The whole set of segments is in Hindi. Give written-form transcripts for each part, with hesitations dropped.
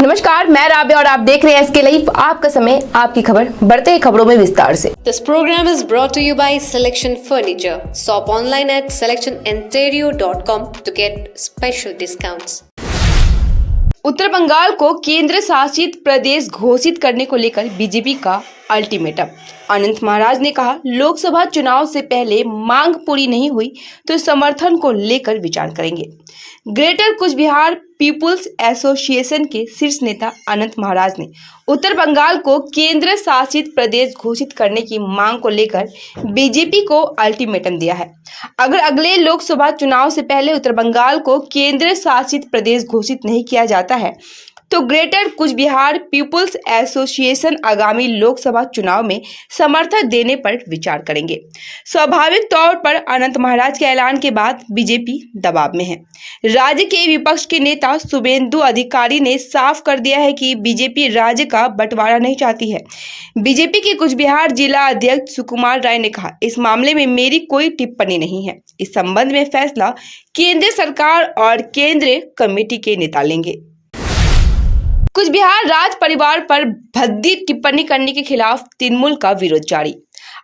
नमस्कार, मैं राबिया और आप देख रहे हैं एसके लाइव। आपका समय, आपकी खबर। बढ़ते हैं खबरों में विस्तार से। This program is brought to you by Selection Furniture. Shop online at selectioninterior.com to get special discounts. उत्तर बंगाल को केंद्र शासित प्रदेश घोषित करने को लेकर बीजेपी का अल्टीमेटम। अनंत महाराज ने कहा, लोकसभा चुनाव से पहले मांग पूरी नहीं हुई तो समर्थन को लेकर विचार करेंगे। ग्रेटर कुछ बिहार पीपुल्स एसोसिएशन के शीर्ष नेता अनंत महाराज ने उत्तर बंगाल को केंद्र शासित प्रदेश घोषित करने की मांग को लेकर बीजेपी को अल्टीमेटम दिया है। अगर अगले लोकसभा चुनाव से पहले उत्तर बंगाल को केंद्र शासित प्रदेश घोषित नहीं किया जाता है तो ग्रेटर कुछ बिहार पीपुल्स एसोसिएशन आगामी लोकसभा चुनाव में समर्थन देने पर विचार करेंगे। स्वाभाविक तौर पर अनंत महाराज के ऐलान के बाद बीजेपी दबाव में है। राज्य के विपक्ष के नेता शुभेंदु अधिकारी ने साफ कर दिया है कि बीजेपी राज्य का बंटवारा नहीं चाहती है। बीजेपी के कुछ बिहार जिला अध्यक्ष सुकुमार राय ने कहा, इस मामले में मेरी कोई टिप्पणी नहीं है। इस संबंध में फैसला केंद्र सरकार और केंद्रीय कमेटी के नेता लेंगे। कुछ बिहार राज परिवार पर भद्दी टिप्पणी करने के खिलाफ तृणमूल का विरोध जारी।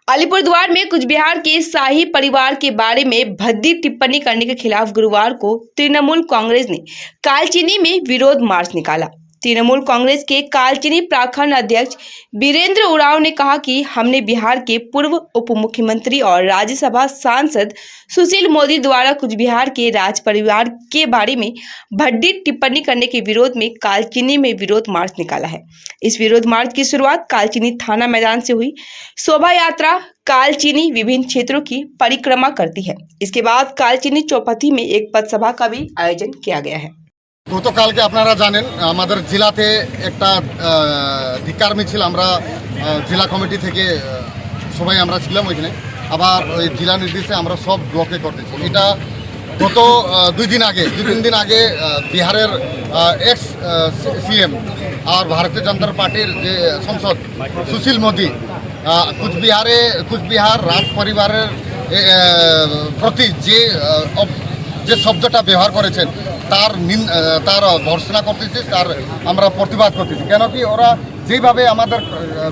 अलीपुरद्वार में कुछ बिहार के शाही परिवार के बारे में भद्दी टिप्पणी करने के खिलाफ गुरुवार को तृणमूल कांग्रेस ने कालचिनी में विरोध मार्च निकाला। तृणमूल कांग्रेस के कालचिनी प्रखंड अध्यक्ष वीरेंद्र उरांव ने कहा कि हमने बिहार के पूर्व उप मुख्यमंत्री और राज्यसभा सांसद सुशील मोदी द्वारा कुछ बिहार के राज परिवार के बारे में भद्दी टिप्पणी करने के विरोध में कालचिनी में विरोध मार्च निकाला है। इस विरोध मार्च की शुरुआत कालचिनी थाना मैदान से हुई। शोभा यात्रा कालचिनी विभिन्न क्षेत्रों की परिक्रमा करती है। इसके बाद कालचिनी चौपथी में एक पथसभा का भी आयोजन किया गया है। গতকালকে আপনারা জানেন আমাদের জেলাতে একটা ধিক্কার মিছিল আমরা জেলা কমিটি থেকে সবাই আমরা ছিলাম ওইখানে, আবার ওই জেলা নির্দেশে আমরা সব ব্লকে করতেছি। এটা গত দুই তিন দিন আগে বিহারের এক্স সিএম আর ভারতীয় জনতা পার্টির যে সংসদ সুশীল মোদি কুচবিহার রাজ পরিবারের প্রতি যে শব্দটা ব্যবহার করেছেন তার ভর্সনা করতেছি, তার আমরা প্রতিবাদ করতেছি। কেন কি ওরা যেভাবে আমাদের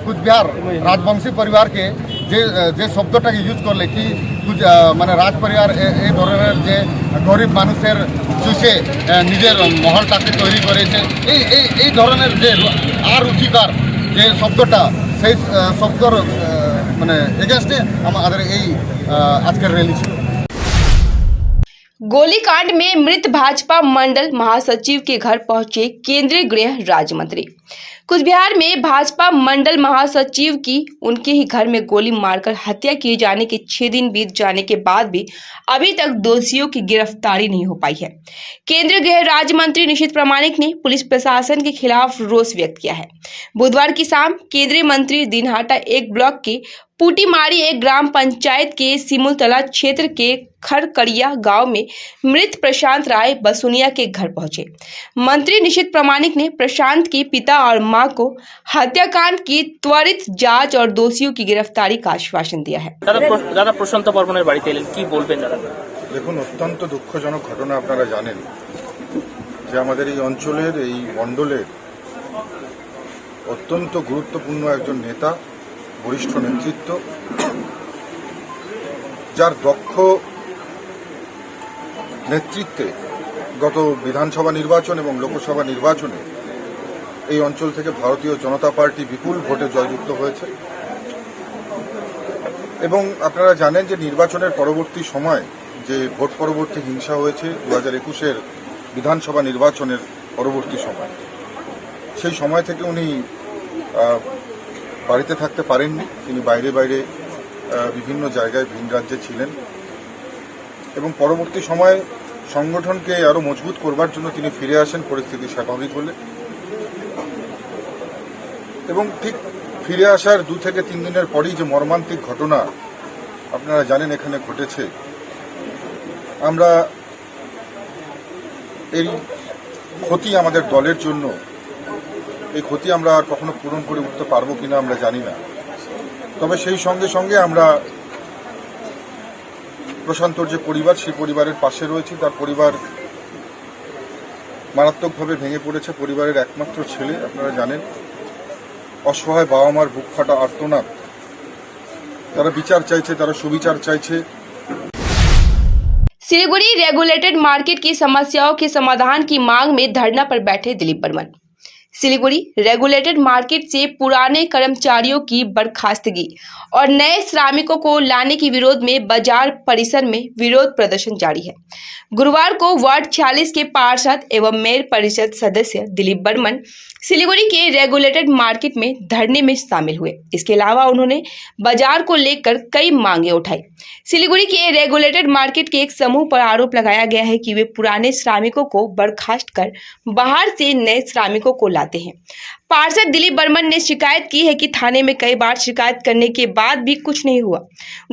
কুচবিহার রাজবংশী পরিবারকে যে শব্দটাকে ইউজ করলে কি মানে রাজ পরিবার এই ধরনের যে গরিব মানুষের চুষে নিজের মহলটাকে তৈরি করেছে, এই ধরনের যে আর রুচিকার যে শব্দটা, সেই শব্দর মানে এগেনস্টে আমাদের এই আজকের র্যালি ছিল। गोलीकांड में मृत भाजपा मंडल महासचिव के घर पहुंचे केंद्रीय गृह राज्य मंत्री। कुछ बिहार में भाजपा मंडल महासचिव की उनके ही घर में गोली मारकर हत्या किए जाने के 6 दिन बीत जाने के बाद भी अभी तक दोषियों की गिरफ्तारी नहीं हो पाई है। केंद्रीय गृह राज्य मंत्री निशित प्रामाणिक ने पुलिस प्रशासन के खिलाफ रोष व्यक्त किया है। बुधवार की शाम केंद्रीय मंत्री दिनहाटा 1 ब्लॉक के पुटीमारी एक ग्राम पंचायत के सिमुलतला क्षेत्र के खरकड़िया गांव में मृत प्रशांत राय बसुनिया के घर पहुंचे। मंत्री निशित प्रामाणिक ने प्रशांत के पिता और मां को हत्याकांड की त्वरित जांच और दोषियों की गिरफ्तारी का आश्वासन दिया है। दादा प्रशांत बर्मনের বাড়িতে এলেন, কি বলবেন দাদা? দেখুন, অত্যন্ত দুঃখজনক ঘটনা। আপনারা জানেন যে আমাদের এই অঞ্চলের এই মণ্ডলের অত্যন্ত গুরুত্বপূর্ণ একজন নেতা, বরিষ্ঠ নেতৃত্ব, যার দক্ষ নেতৃত্বে গত বিধানসভা নির্বাচন এবং লোকসভা নির্বাচনে এই অঞ্চল থেকে ভারতীয় জনতা পার্টি বিপুল ভোটে জয়যুক্ত হয়েছে। এবং আপনারা জানেন যে নির্বাচনের পরবর্তী সময় যে ভোট পরবর্তী হিংসা হয়েছে 2021-এর বিধানসভা নির্বাচনের পরবর্তী সময়, সেই সময় থেকে উনি বাড়িতে থাকতে পারেননি। তিনি বাইরে বিভিন্ন জায়গায় ভিন রাজ্যে ছিলেন এবং পরবর্তী সময়ে সংগঠনকে আরও মজবুত করবার জন্য তিনি ফিরে আসেন পরিস্থিতি স্বাভাবিক হলে। এবং ঠিক ফিরে আসার 2 থেকে 3 দিনের পরেই যে মর্মান্তিক ঘটনা আপনারা জানেন এখানে ঘটেছে, আমরা এই ক্ষতি আমাদের দলের জন্য, এই ক্ষতি আমরা আর কখনো পূরণ করে উঠতে পারবো কিনা আমরা জানি না। তবে সেই সঙ্গে সঙ্গে আমরা প্রশান্তর যে পরিবার, সেই পরিবারের পাশে রয়েছি। তার পরিবার মারাত্মকভাবে ভেঙে পড়েছে পরিবারের একমাত্র ছেলে। আপনারা জানেন অসহায় বাবা মার বুক ফাটা আর্তনাদ, তারা বিচার চাইছে, তারা সুবিচার চাইছে। सिलीगुड़ी रेगुलेटेड मार्केट की समस्याओं के समाधान की मांग में धरना पर बैठे दिलीप बर्मन। सिलीगुड़ी रेगुलेटेड मार्केट से पुराने कर्मचारियों की बर्खास्तगी और नए श्रमिकों को लाने के विरोध में बाजार परिसर में विरोध प्रदर्शन जारी है। गुरुवार को वार्ड 46 के पार्षद एवं मेयर परिषद सदस्य दिलीप बर्मन सिलीगुड़ी के रेगुलेटेड मार्केट में धरने में शामिल हुए। इसके अलावा उन्होंने बाजार को लेकर कई मांगे उठाई। सिलीगुड़ी के रेगुलेटेड मार्केट के एक समूह पर आरोप लगाया गया है कि वे पुराने श्रमिकों को बर्खास्त कर बाहर से नए श्रमिकों को लाते हैं। पार्षद दिलीप बर्मन ने शिकायत की है कि थाने में कई बार शिकायत करने के बाद भी कुछ नहीं हुआ।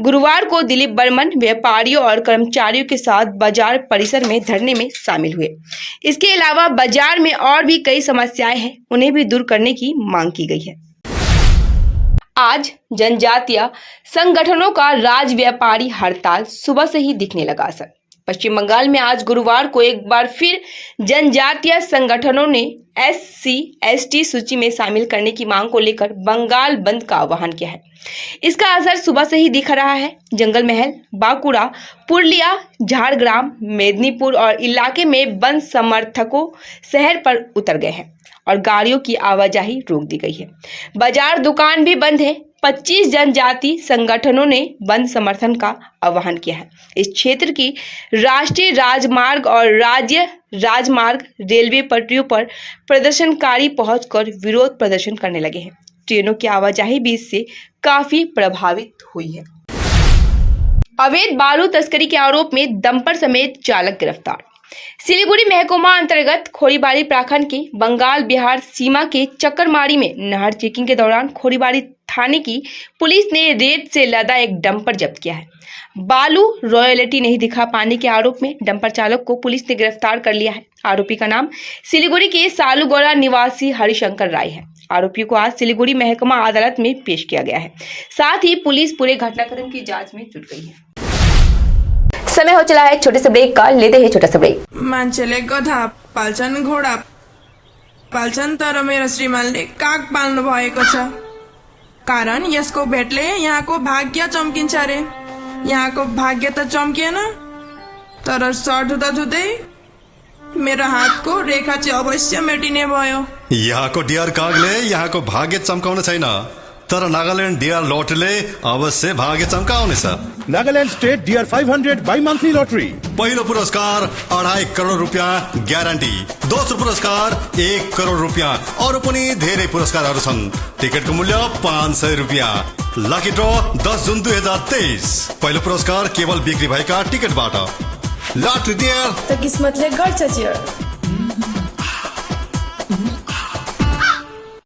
गुरुवार को दिलीप बर्मन व्यापारियों और कर्मचारियों के साथ बाजार परिसर में धरने में शामिल हुए। इसके अलावा बाजार में और भी कई समस्याएं हैं, उन्हें भी दूर करने की मांग की गई है। आज जनजातीय संगठनों का राज्य व्यापारी हड़ताल सुबह से ही दिखने लगा असर। पश्चिम बंगाल में आज गुरुवार को एक बार फिर जनजातीय संगठनों ने SC/ST सूची में शामिल करने की मांग को लेकर बंगाल बंद का आह्वान किया है। इसका असर सुबह से ही दिख रहा है। जंगल महल, बांकुड़ा, पुरलिया, झारग्राम, मेदिनीपुर और इलाके में बंद समर्थकों शहर पर उतर गए हैं और गाड़ियों की आवाजाही रोक दी गई है। बाजार दुकान भी बंद है। 25 जनजाति संगठनों ने बंद समर्थन का आह्वान किया है। इस क्षेत्र की राष्ट्रीय राजमार्ग और राज्य राजमार्ग रेलवे पटरियों पर प्रदर्शनकारी पहुंचकर विरोध प्रदर्शन करने लगे हैं। ट्रेनों की आवाजाही भी इससे काफी प्रभावित हुई है। अवैध बालू तस्करी के आरोप में डंपर समेत चालक गिरफ्तार। सिलीगुड़ी महकुमा अंतर्गत खोरीबाड़ी प्रखंड के बंगाल बिहार सीमा के चक्करमारी में नहर चेकिंग के दौरान खोरीबाड़ी थाने की पुलिस ने रेत से लदा एक डंपर जब्त किया है। बालू रॉयल्टी नहीं दिखा पाने के आरोप में डंपर चालक को पुलिस ने गिरफ्तार कर लिया है। आरोपी का नाम सिलीगुड़ी के सालूगौड़ा निवासी हरिशंकर राय है। आरोपी को आज सिलीगुड़ी महकमा अदालत में पेश किया गया है। साथ ही पुलिस पूरे घटनाक्रम की जांच में जुट गई है। समय हो चला है छोटे से ब्रेक का, लेते हैं छोटा सा ब्रेक। मान्छेले गधा पाल्छन्, घोडा पाल्छन्, तर मेरो श्रीमानले काग पाल्नु भएको छ। कारण यसको भेटले यहाँको भाग्य चम्किन्छ रे। यहाँको भाग्य त चम्किएन, तर सर्ट धुँदै मेरो हातको रेखा चाहिँ अवश्य मेटिने भयो। यहाँको डियर कागले यहाँको भाग्य चम्काउन छैन, तर नागाल्यान्ड डियर लटरीले अवश्य भाग्य चम्काउनेछ। Nagaland state dear 500 bimonthly lottery. पहिलो पुरस्कार 2.5 करोड रुपियाँ ग्यारेन्टी, दोस्रो पुरस्कार 1 करोड रुपियाँ, अरू पनि धेरै पुरस्कारहरू छन्। टिकटको मूल्य 500 रुपियाँ। लकी ड्र 10 जुन 2023। पहिलो पुरस्कार केवल बिक्री भएका टिकटबाट। लटरी डियर त किस्मतले गर्छ चियर।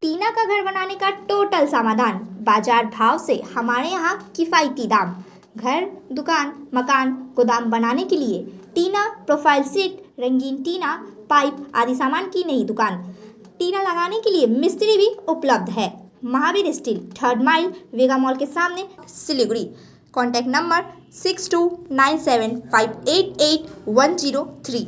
टीना का घर बनाने का टोटल समाधान, बाजार भाव से हमारे यहाँ किफ़ायती दाम। घर, दुकान, मकान, गोदाम बनाने के लिए टीना, प्रोफाइल सीट, रंगीन टीना, पाइप आदि सामान की नई दुकान। टीना लगाने के लिए मिस्त्री भी उपलब्ध है। महावीर स्टील, 3rd माइल, वेगा मॉल के सामने, सिलीगुड़ी। Contact number 6297588103।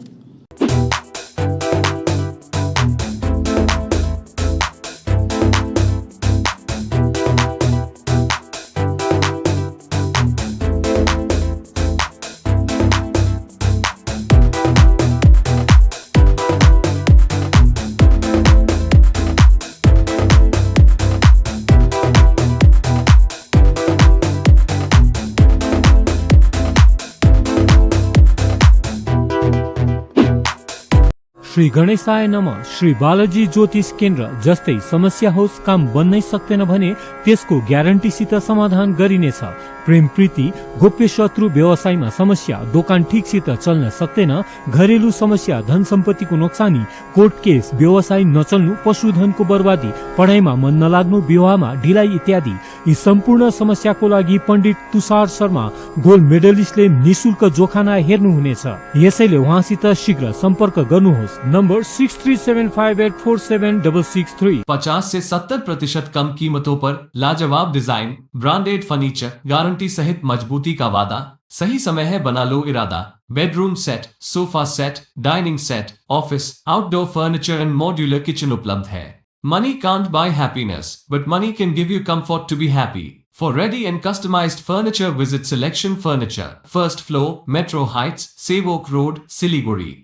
श्री गणेशाय नमः। श्री बालाजी ज्योतिष केन्द्र। जस्तै समस्या होस्, काम बन्नै सक्दैन भने त्यसको ग्यारेन्टीसित समाधान गरिनेछ। प्रेम प्रीति, गोप्य शत्रु, व्यवसायमा समस्या, दोकान ठिकसित चल्न सक्दैन, घरेलु समस्या, धन सम्पत्तिको नोक्सानी, कोर्ट केस, व्यवसाय नचल्नु, पशुधनको बर्बादी, पढाइमा मन नलाग्नु, विवाहमा ढिलाइ इत्यादि यी सम्पूर्ण समस्याको लागि पण्डित तुषार शर्मा गोल्ड मेडलिस्टले निशुल्क जोखाना हेर्नुहुनेछ। यसैले उहाँसित शीघ्र सम्पर्क गर्नुहोस्। नम्बर 6375847663। 50 से 70% कम कीमतों पर लाजवाब डिजाइन, ब्रांडेड फर्नीचर, गारंटी सहित मजबूती का वादा, सही समय है, बना लो इरादा। Bedroom set, sofa set, dining set, office, outdoor furniture and modular kitchen उपलब्ध है। Money can't buy happiness, but money can give you comfort to be happy. For ready and customized furniture, visit Selection Furniture, first floor, Metro Heights, Sevok Road, Siliguri.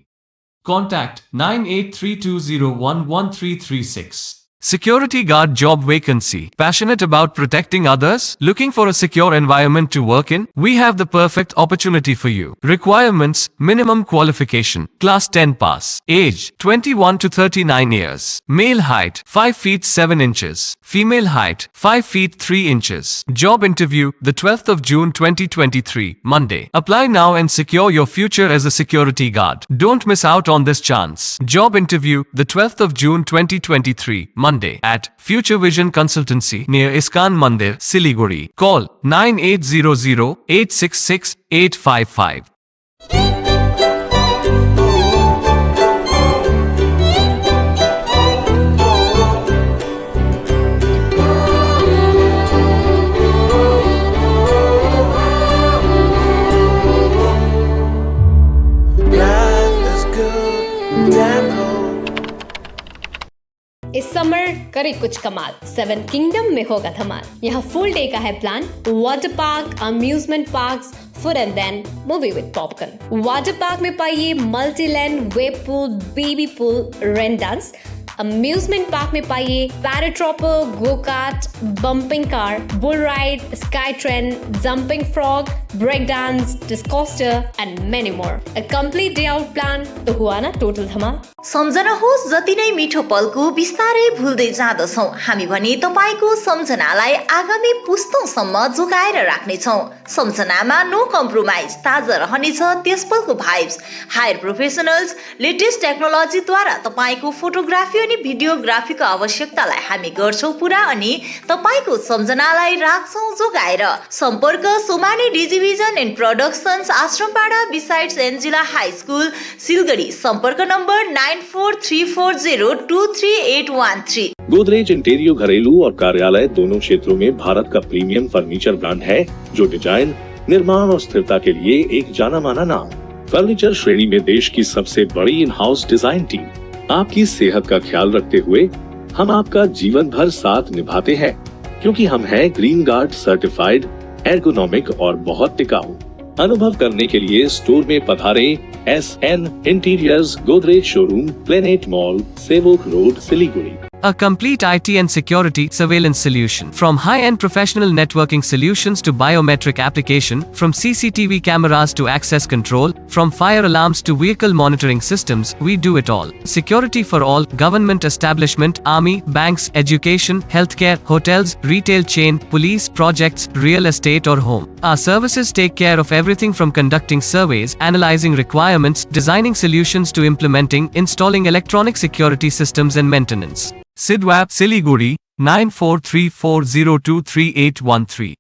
Contact 9832011336. Security guard job vacancy. Passionate about protecting others? Looking for a secure environment to work in? We have the perfect opportunity for you. Requirements: minimum qualification, class 10 pass. Age 21 to 39 years. Male height 5 feet 7 inches. Female height 5 feet 3 inches. Job interview the 12th of June 2023, Monday. Apply now and secure your future as a security guard. Don't miss out on this chance. Job interview the 12th of June 2023, Monday at Future Vision Consultancy near Iskan Mandir, Siliguri. Call 9800-866-855. इस समर करे कुछ कमाल, 7 किंगडम में होगा धमाल। यहाँ फुल डे का है plan, water park, amusement parks, food and then movie with popcorn. Water park में पाइए multi land, wave pool, baby pool, rain dance. Amusement park में पाइए paratrooper, go kart, bumping car, bull ride, sky train, jumping frog, break dance, disco star and many more. A complete day out plan तो हुआ ना टोटल धमाल। सम्झनुहोस्, जति नै मिठो पलको बिस्तारै भुल्दै जाँदछौँ हामी भने तपाईको सम्झनालाई आगामी पुस्तौंसम्म जोगाएर राख्नेछौँ। सम्झनामा नो कम्प्रोमाइज, ताजा रहनेछ त्यस पलको भाइब्स। हायर प्रोफेसनल्स, लेटेस्ट टेक्नोलोजीद्वारा तपाईको फोटोग्राफी अनि भिडियोग्राफीको आवश्यकतालाई हामी गर्छौँ पुरा अनि तपाईको सम्झनालाई राख्छौँ जोगाएर। सम्पर्क Somani digivision and productions, Ashrampara besides Angela high school, Silgadhi. सम्पर्क नम्बर 9434023813। गोदरेज इंटीरियो घरेलू और कार्यालय दोनों क्षेत्रों में भारत का प्रीमियम फर्नीचर ब्रांड है, जो डिजाइन, निर्माण और स्थिरता के लिए एक जाना माना नाम। फर्नीचर श्रेणी में देश की सबसे बड़ी इन हाउस डिजाइन टीम। आपकी सेहत का ख्याल रखते हुए हम आपका जीवन भर साथ निभाते हैं, क्योंकि हम हैं ग्रीन गार्ड सर्टिफाइड, एर्गोनॉमिक और बहुत टिकाऊ। अनुभव करने के लिए स्टोर में पधारें। SN interiors, Godrej showroom, planet mall, Sevoke road, Siliguri. A complete IT and security surveillance solution. From high-end professional networking solutions to biometric application, from CCTV cameras to access control, from fire alarms to vehicle monitoring systems, we do it all. Security for all, government establishment, army, banks, education, healthcare, hotels, retail chain, police, projects, real estate or home. Our services take care of everything from conducting surveys, analyzing requirements, designing solutions to implementing, installing electronic security systems and maintenance. Sidwap, Siliguri, 9434023813।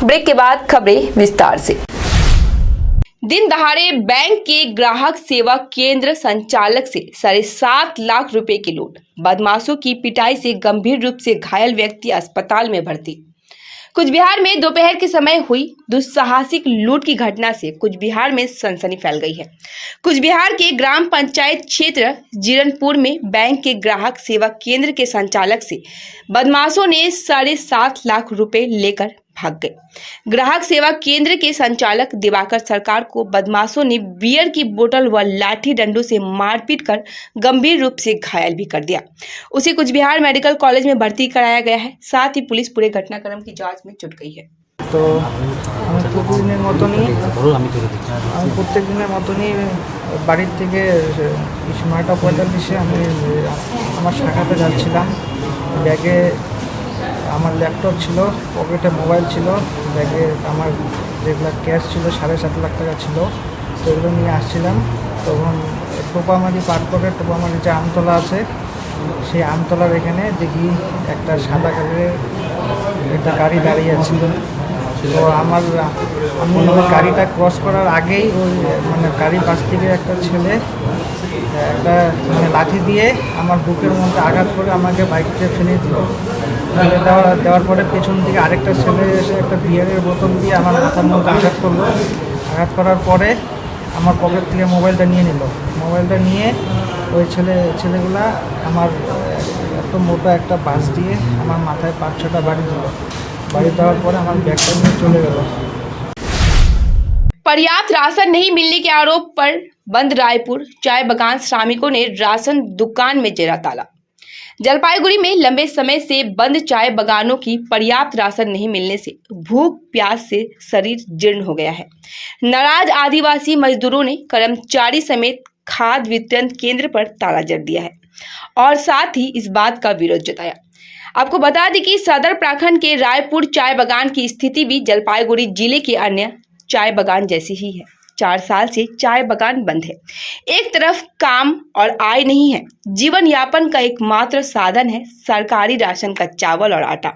Break के बाद खबरें विस्तार से। दिन दहाड़े बैंक के ग्राहक सेवा केंद्र संचालक से 7.5 लाख रुपए की लूट। बदमाशों की पिटाई से गंभीर रूप से घायल व्यक्ति अस्पताल में भर्ती। कुछ बिहार में दोपहर के समय हुई दुस्साहसिक लूट की घटना से कुछ बिहार में सनसनी फैल गई है। कुछ बिहार के ग्राम पंचायत क्षेत्र जीरनपुर में बैंक के ग्राहक सेवा केंद्र के संचालक से बदमाशों ने 7.5 लाख रुपए लेकर भाग गए। ग्राहक सेवा केंद्र के संचालक दिवाकर सरकार को बदमाशों ने बियर की बोतल व लाठी डंडों से मारपीट कर गंभीर रूप से घायल भी कर दिया। उसे कुछ बिहार मेडिकल कॉलेज में भर्ती कराया गया है। साथ ही पुलिस पूरे घटनाक्रम की जांच में जुट गई है। तो প্রতিদিনের মতনই বাড়ির থেকে 9:45 আমি আমার শাখাতে যাচ্ছিলাম। ব্যাগে আমার ল্যাপটপ ছিল, পকেটে মোবাইল ছিল, ব্যাগে আমার যেগুলো ক্যাশ ছিল 7.5 লাখ টাকা ছিল, তো এগুলো নিয়ে আসছিলাম। তখন টোপামারি পার করে টোপামারি যে আমতলা আছে সেই আমতলার এখানে দেখি একটা সাদা কালারের একটা গাড়ি দাঁড়িয়ে আছে। তো আমি গাড়িটা ক্রস করার আগেই ওই মানে গাড়ির পাশ থেকে একটা ছেলে একটা মানে লাঠি দিয়ে আমার বুকের মধ্যে আঘাত করে আমাকে বাইকতে ফেলে দিল। ফেলে দেওয়ার পরে পেছন থেকে আরেকটা ছেলে এসে একটা বিয়ারের বোতল দিয়ে আমার মাথার মধ্যে আঘাত করলো। আঘাত করার পরে আমার পকেট থেকে মোবাইলটা নিয়ে নিল। মোবাইলটা নিয়ে ওই ছেলেগুলা আমার এত মোটা একটা বাস দিয়ে আমার মাথায় 5-6টা বাড়ি দিল। बाड़ी देওয়ার পরে আমার ব্যাগটা নিয়ে চলে গেল। पर्याप्त राशन नहीं मिलने के आरोप पर बंद रायपुर चाय बागान श्रमिकों ने राशन दुकान में जड़ा ताला। जलपाईगुड़ी में लंबे समय से बंद चाय बागानों की पर्याप्त राशन नहीं मिलने से भूख प्यास से शरीर जीर्ण हो गया है। नाराज आदिवासी मजदूरों ने कर्मचारी समेत खाद्य वितरण केंद्र पर ताला जड़ दिया है और साथ ही इस बात का विरोध जताया। आपको बता दें कि सदर प्रखंड के रायपुर चाय बागान की स्थिति भी जलपाईगुड़ी जिले के अन्य चाय बागान जैसी ही है। 4 साल से चाय बागान बंद है। एक तरफ काम और आय नहीं है, जीवन यापन का एकमात्र साधन है सरकारी राशन का चावल और आटा।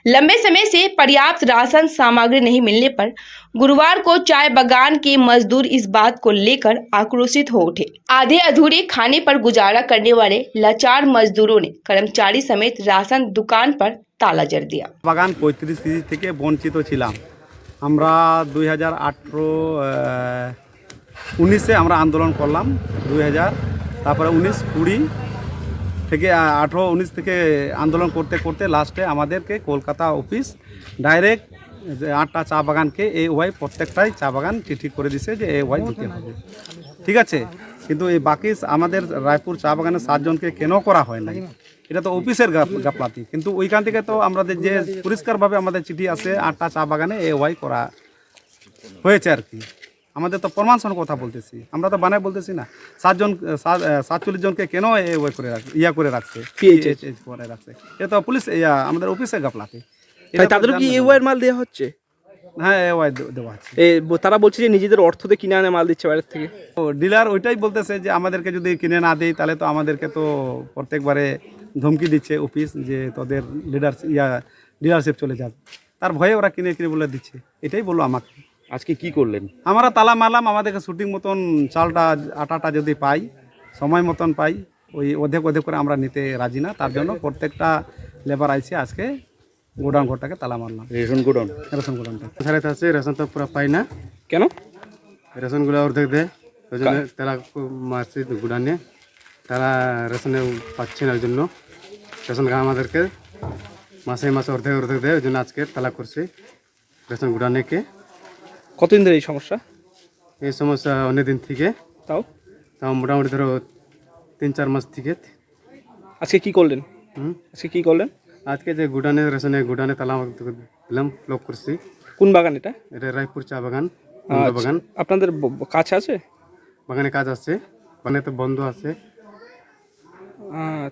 लंबे समय से पर्याप्त राशन सामग्री नहीं मिलने पर गुरुवार को चाय बागान के मजदूर इस बात को लेकर आक्रोशित हो उठे। आधे अधूरे खाने पर गुजारा करने वाले लाचार मजदूरों ने कर्मचारी समेत राशन दुकान पर ताला जड़ दिया। বাগান 35 কেজি থেকে বঞ্চিত ছিলাম। আমরা 2018-19 আমরা আন্দোলন করলাম 2000, তারপরে 19-20 থেকে 18-19 থেকে আন্দোলন করতে করতে লাস্টে আমাদেরকে কলকাতা অফিস ডাইরেক্ট 8টা চা বাগানকে এই ওয়াই প্রত্যেকটাই চা বাগান চিঠি করে দিছে যে এই ওয়াই দিতে হবে, ঠিক আছে। কিন্তু এই বাকি আমাদের রায়পুর চা বাগানের 7 জনকে কেন করা হয় নাই, এটা তো অফিসের গাফলাতি। কিন্তু ওইখান থেকে তো আমাদের যে পরিষ্কারভাবে আমাদের চিঠি আছে 8টা চা বাগানে এ ওয়াই করা হয়েছে আর কি। আমাদের তো প্রমাণ সহ কথা বলতেছি, আমরা তো বানায় বলতেছি না। 47 জনকে কেন এ ওয়াই করে করে রাখছে, করে রাখছে, এটা তো পুলিশ আমাদের অফিসের গাফলাতি। তাদের কি এ ওয়াই মাল দেওয়া হচ্ছে? হ্যাঁ, এ ওয়াই দেওয়া হচ্ছে। তারা বলছে যে নিজেদের অর্থতে কিনে আনে মাল দিচ্ছে বাইরের থেকে। ও ডিলার ওইটাই বলতেছে যে আমাদেরকে যদি কিনে না দেয় তাহলে তো আমাদেরকে তো প্রত্যেকবারে ধমকি দিচ্ছে অফিস যে তোদের ডিলারশিপ চলে যাবে। তার ভয়ে ওরা কিনে বলে দিচ্ছে, এটাই বললো আমাকে। আজকে কি করলেন? আমরা তালা মারলাম, আমাদেরকে শুটিং মতন চালটা আটাটা যদি পাই, সময় মতন পাই, ওই অর্ধেক করে আমরা নিতে রাজি না। তার জন্য প্রত্যেকটা লেবার আইসে আজকে গোডাউন ঘরটাকে তালা মারলাম। রেশন গোডাউনটা সারাতে আছে, রেশন তো পুরো পাই না। কেন? রেশনগুলো অর্ধেক দেয়, ওই জন্য তারা মারছে গোডাউনে, তারা রেশনে পাচ্ছে না। ওই জন্য রেশন আমাদেরকে মাসে অর্ধেক দেয়, ওই জন্য আজকে তালা করছে রেশন গোডাউনেকে। কতদিন ধরে এই সমস্যা? এই সমস্যা অনেক দিন থেকে, তাও মোটামুটি ধরো 3-4 মাস থেকে। আজকে কি করলেন? আজকে যে গোডাউনে তালা দিলাম, লক করছি। কোন বাগান এটা? এটা রায়পুর চা বাগান বাগান। আপনাদের কাজ আছে? বাগানে কাজ আছে, বাগানে তো বন্ধ আছে,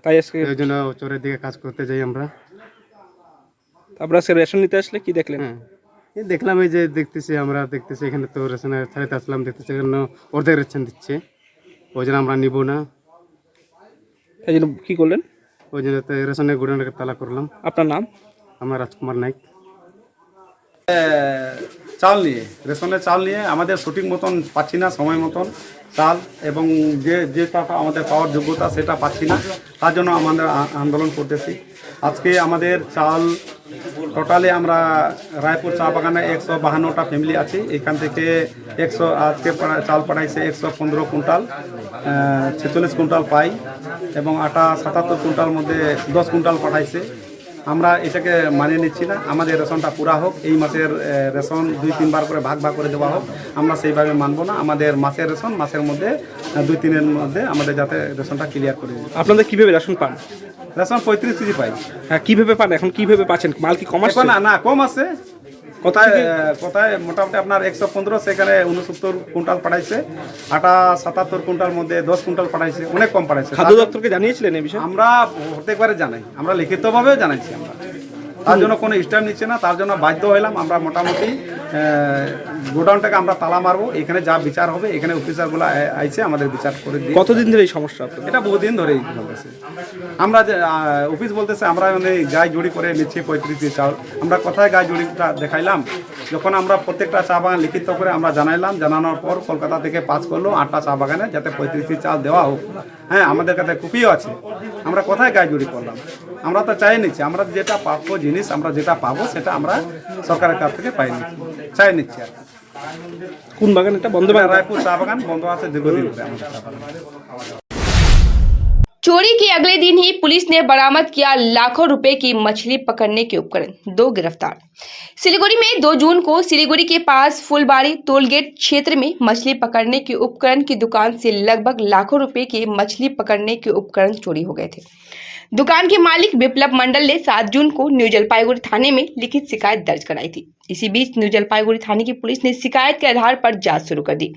তাই আজকে ওই জন্য চোরের দিকে কাজ করতে যাই আমরা। তারপর আজকে রেশন নিতে আসলে কি দেখলেন? দেখলাম এই যে আমরা দেখতেছি এখানে তো রেশনের ছাড়িতে আসলাম, দেখতেছি এখানে অর্ধেক রেশন দিচ্ছে, ওই জন্য আমরা নিব না। এই জন্য কী করলেন? ওই জন্য তো রেশনের গোডাউনটাকে তালা করলাম। আপনার নাম? আমার রাজকুমার নাইক। চাল নিয়ে, রেশনের চাল নিয়ে আমাদের শুটিং মতন পাচ্ছি না, সময় মতন চাল, এবং যেটা আমাদের পাওয়ার যোগ্যতা সেটা পাচ্ছি না। তার জন্য আমাদের আন্দোলন করতেছি। আজকে আমাদের চাল টোটালি আমরা রায়পুর চা বাগানে 152টা ফ্যামিলি আছে, এখান থেকে আজকে চাল পাঠাইছে 115 কুইন্টাল, 46 কুইন্টাল পাই, এবং আটা 77 কুইন্টাল মধ্যে 10 কুইন্টাল পাঠাইছে। আমরা এটাকে মানিয়ে নিচ্ছি না, আমাদের রেশনটা পুরা হোক, এই মাসের রেশন 2-3 বার করে ভাগ করে দেওয়া হোক, আমরা সেইভাবে মানব না। আমাদের মাসের রেশন মাসের মধ্যে 2-3 মধ্যে আমাদের যাতে রেশনটা ক্লিয়ার করে দিই। আপনাদের কীভাবে রেশন পান? রেশন 35 কেজি পাই। হ্যাঁ, কীভাবে পান? এখন কীভাবে পাচ্ছেন? মাল কি কম আসছে? না, কম আছে। কোথায় মোটামুটি আপনার 115, সেখানে 69 কুইন্টাল পাঠাইছে, আটা 77 কুইন্টাল মধ্যে 10 কুইন্টাল পাঠাইছে, অনেক কম পাঠাইছে। খাদ্য দপ্তরকে জানিয়েছিলেন এই বিষয়ে? আমরা প্রত্যেকবারে জানাই, আমরা লিখিতভাবেও জানাইছি আমরা। তার জন্য কোনো স্টেপ নিচ্ছে না, তার জন্য বাধ্য হইলাম। আমরা মোটামুটি গোডাউনটাকে আমরা তালা মারবো, এখানে যা বিচার হবে, এখানে অফিসারগুলো আইছে আমাদের বিচার করে দিয়ে। কতদিন ধরে এই সমস্যা? এটা বহুদিন ধরেই চলতেছে। বলতেছে, আমরা যে অফিস বলতেছে আমরা মানে গায়ে জড়ি করে নিচ্ছি 35 চাল। আমরা কোথায় গায়ে জড়িটা দেখাইলাম? যখন আমরা প্রত্যেকটা চা বাগান লিখিত করে আমরা জানাইলাম, জানানোর পর কলকাতা থেকে পাস করলো 8টা চা বাগানে যাতে 35 চাল দেওয়া হোক। হ্যাঁ, আমাদের কাছে কপিও আছে। আমরা কোথায় গায়ে জড়ি করলাম? আমরা তো চাই নিচ্ছি, আমরা যেটা প্রাপ্য জিনিস আমরা যেটা পাবো সেটা আমরা সরকারের কাছ থেকে পাই নিচ্ছি, চাই নিচ্ছি আর কি। কোন বাগান এটা বন্ধ? রায়পুর চা বাগান বন্ধ আছে দীর্ঘদিন ধরে আমাদের চা বাগান। चोरी के अगले दिन ही पुलिस ने बरामद किया लाखों रुपए की मछली पकड़ने के उपकरण, 2 गिरफ्तार। सिलीगुड़ी में 2 जून को सिलीगुड़ी के पास फुलबाड़ी टोलगेट क्षेत्र में मछली पकड़ने के उपकरण की दुकान से लगभग लाखों रुपए के मछली पकड़ने के उपकरण चोरी हो गए थे। दुकान के मालिक विप्लव मंडल ने 7 जून को न्यू जलपाईगुड़ी थाने में लिखित शिकायत दर्ज कराई थी। इसी बीच न्यू जलपाईगुड़ी थाने की पुलिस ने शिकायत के आधार पर जांच शुरू कर दी।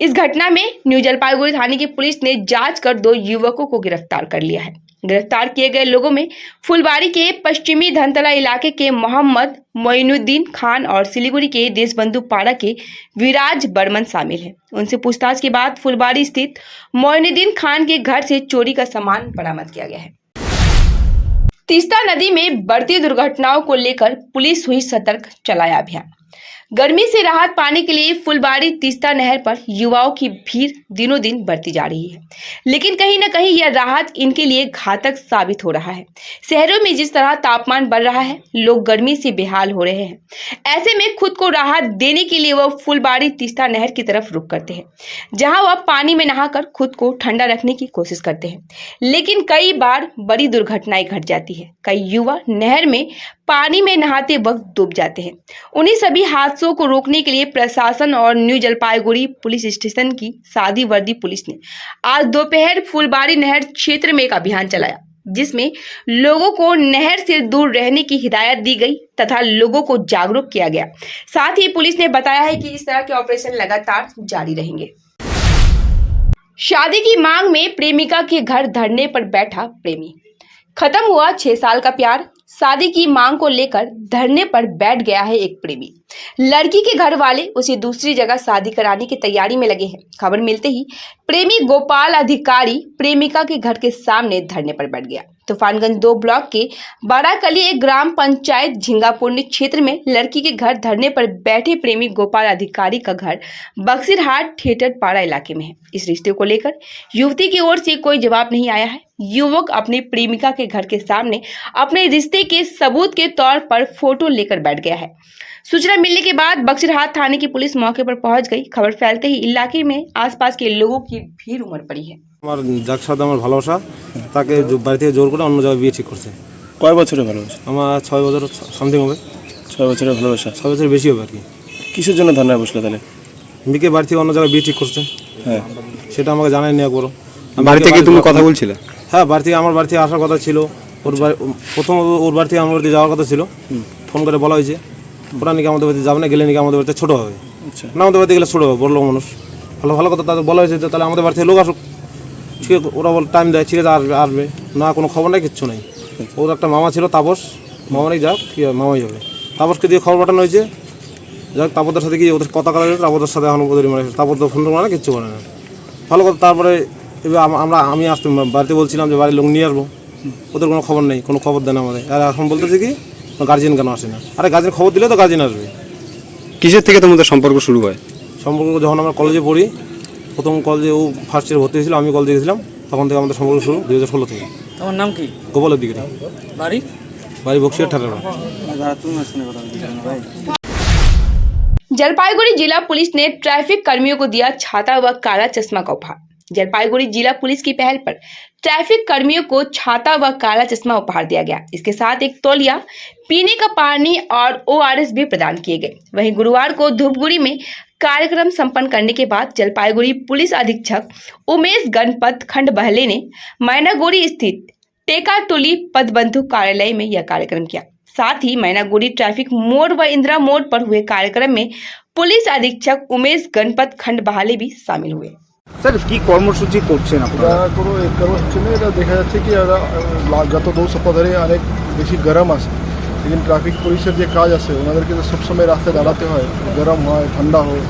इस घटना में न्यू जलपाईगुड़ी थाने की पुलिस ने जांच कर 2 युवकों को गिरफ्तार कर लिया है। गिरफ्तार किए गए लोगों में फुलबाड़ी के पश्चिमी धनतला इलाके के मोहम्मद मोइनुद्दीन खान और सिलीगुड़ी के देशबंधु पाड़ा के विराज बर्मन शामिल हैं। उनसे पूछताछ के बाद फुलबाड़ी स्थित मोइनुद्दीन खान के घर से चोरी का सामान बरामद किया गया है। तीस्ता नदी में बढ़ती दुर्घटनाओं को लेकर पुलिस हुई सतर्क, चलाया अभियान। गर्मी से राहत पाने के लिए फुलबाड़ी तीस्ता नहर पर युवाओं की भीड़ दिनों दिन बढ़ती जा रही है, लेकिन कहीं न कहीं यह राहत इनके लिए घातक साबित हो रहा है। शहरों में जिस तरह तापमान बढ़ रहा है, लोग गर्मी से बेहाल हो रहे हैं। ऐसे में खुद को राहत देने के लिए वह फुलबाड़ी तीस्ता नहर की तरफ रुख करते हैं, जहां वह पानी में नहाकर खुद को ठंडा रखने की कोशिश करते हैं। लेकिन कई बार बड़ी दुर्घटनाएं घट जाती है। कई युवा नहर में पानी में नहाते वक्त डूब जाते हैं। उन्हीं सभी हादसों को रोकने के लिए प्रशासन और न्यू जलपाईगुड़ी पुलिस स्टेशन की सादी वर्दी पुलिस ने आज दोपहर फुलबाड़ी नहर क्षेत्र में एक अभियान चलाया, जिसमें लोगों को नहर से दूर रहने की हिदायत दी गई तथा लोगों को जागरूक किया गया। साथ ही पुलिस ने बताया है कि इस तरह के ऑपरेशन लगातार जारी रहेंगे। शादी की मांग में प्रेमिका के घर धरने पर बैठा प्रेमी। खत्म हुआ 6 साल का प्यार, शादी की मांग को लेकर धरने पर बैठ गया है एक प्रेमी। लड़की के घर वाले उसे दूसरी जगह शादी कराने की तैयारी में लगे हैं। खबर मिलते ही प्रेमी गोपाल अधिकारी प्रेमिका के घर के सामने धरने पर बैठ गया। तूफानगंज 2 ब्लॉक के बाराकली एक ग्राम पंचायत झिंगापुरनी क्षेत्र में लड़की के घर धरने पर बैठे प्रेमी गोपाल अधिकारी का घर बक्सीरहाट थिएटर पाड़ा इलाके में है। इस रिश्ते को लेकर युवती की ओर से कोई जवाब नहीं आया है। युवक अपनी प्रेमिका के घर के सामने अपने रिश्ते के सबूत के तौर पर फोटो लेकर बैठ गया है। सूचना मिलने के बाद बक्सीरहाट थाने की पुलिस मौके पर पहुंच गई। खबर फैलते ही इलाके में आसपास के लोगों की भीड़ उमड़ पड़ी है। আমার যার সাথে আমার ভালোবাসা তাকে বাড়ি থেকে জোর করে অন্য জায়গায় বিয়ে ঠিক করছে। কয় বছরের ভালোবাসা? আমার 6 বছর সামথিং হবে। 6 বছরের ভালোবাসা? 6 বছরের বেশি হবে আর কি। কিসের জন্য ধর্নায় বসলে তাহলে? মেয়েকে বাড়ি থেকে অন্য জায়গায় বিয়ে ঠিক করছে। হ্যাঁ, সেটা আমাকে জানাই নি একবারও। বাড়ি থেকে তুমি কথা বলছিলে? হ্যাঁ, বাড়ি থেকে আমার বাড়ি থেকে আসার কথা ছিল। ওর প্রথম ওর বাড়ি থেকে আমার বাড়িতে যাওয়ার কথা ছিল। ফোন করে বলা হয়েছে ওরা নাকি আমাদের বাড়িতে যাবে না, গেলে নাকি আমাদের বাড়িতে ছোটো হবে। আচ্ছা, না আমাদের বাড়িতে গেলে ছোটো হবে, বড় লোক মানুষ। ভালো ভালো কথা তাদের বলা হয়েছে যে তাহলে আমাদের বাড়ি থেকে লোক আসুক। ঠিক আছে, ওরা বল টাইম দেয়, ঠিক আছে আসবে না, কোনো খবর নাই, কিচ্ছু নাই। ওর একটা মামা ছিল তাপস, মামা নাকি যাক ঠিক আছে মামাই যাবে। তাপসকে দিয়ে খবর পাঠানো হয়েছে, যাক তাপদের সাথে গিয়ে ওদের কথা কাটা তাপদের সাথে এখন ওদের মানে তাপর তো ফোন করে না, কিচ্ছু করে না। ভালো কথা। তারপরে এবার আমি আসতে বাড়িতে বলছিলাম যে বাড়ির লোক নিয়ে আসবো, ওদের কোনো খবর নেই, কোনো খবর দেয় না আমাদের। আর এখন বলতেছে কি গার্জিয়ান কেন আসে না? আরে গার্জিয়ান খবর দিলে তো গার্জিয়ান আসবে। কিসের থেকে তোমাদের সম্পর্ক শুরু হয়? সম্পর্ক যখন আমরা কলেজে পড়ি, প্রথম কলেজে ও ফার্স্ট ইয়ার ভর্তি হয়েছিল, আমি কলেজে গেছিলাম, তখন থেকে আমাদের সম্পর্ক শুরু 2016 থেকে। তোমার নাম কি? গোপাল অধিকারী। বাড়ি বক্সিরহাট ঠাকুর। जलपाईगुड़ी जिला पुलिस ने ट्रैफिक कर्मियों को दिया छाता व काला चश्मा का उपहार। जलपाईगुड़ी जिला पुलिस की पहल पर ट्रैफिक कर्मियों को छाता व काला चश्मा उपहार दिया गया। इसके साथ एक तौलिया, पीने का पानी और ORS भी प्रदान किए गए। वहीं गुरुवार को धूपगुड़ी में कार्यक्रम संपन्न करने के बाद जलपाईगुड़ी पुलिस अधीक्षक उमेश गणपत खंड बहले ने मैनागुड़ी स्थित टेकाटोली पदबंधु कार्यालय में यह कार्यक्रम किया। साथ ही मैनागुड़ी ट्रैफिक मोड़ व इंदिरा मोड़ पर हुए कार्यक्रम में पुलिस अधीक्षक उमेश गणपत खंड बहाले भी शामिल हुए। স্যার কি কর্মসূচি করছেন আপনারা? কোনো কর্মসূচি নেই, এটা দেখা যাচ্ছে কি গত 2 সপ্তাহ ধরে অনেক বেশি গরম আছে। लेकिन ट्रैफिक पुलिसের যে কাজ আছে ওনাদেরকে তো সবসময় রাস্তায় দাঁড়াতে হয়, গরম হয় ঠান্ডা হোক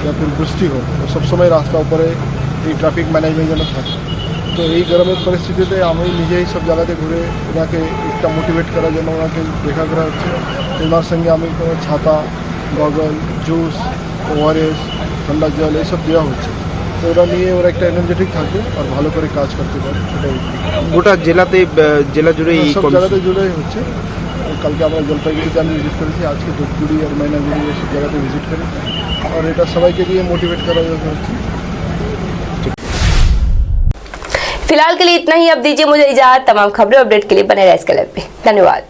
या फिर বৃষ্টি হোক, সবসময় রাস্তার উপরে এই ট্রাফিক ম্যানেজমেন্ট যেন থাকে। তো এই গরমের পরিস্থিতিতে আমি নিজেই সব জায়গাতে ঘুরে ওনাকে একটা মোটিভেট করার জন্য ওনাকে দেখা করা হচ্ছে। ওনার সঙ্গে আমি কোনো ছাতা, গগল, জুস, ওআরএস, ঠান্ডা জল এইসব দেওয়া হচ্ছে। তো ওরা নিয়ে ওরা একটা এনার্জেটিক থাকবে আর ভালো করে কাজ করতে পারে, সেটাই। গোটা জেলাতে, জেলা জুড়ে সব জায়গাতে জুড়েই হচ্ছে। কালকে আমরা জলপাইগুড়িতে আমি ভিজিট করেছি, আজকে ধূপগুড়ি আর ময়নাগুড়ি এসব জায়গাতে ভিজিট করি और এটা সবাইকে দিয়ে মোটিवेट করা হচ্ছে। फिलहाल के लिए इतना ही। अब दीजिए मुझे इजाजत। तमाम खबरें अपडेट के लिए बने रहे इसके लिए। धन्यवाद।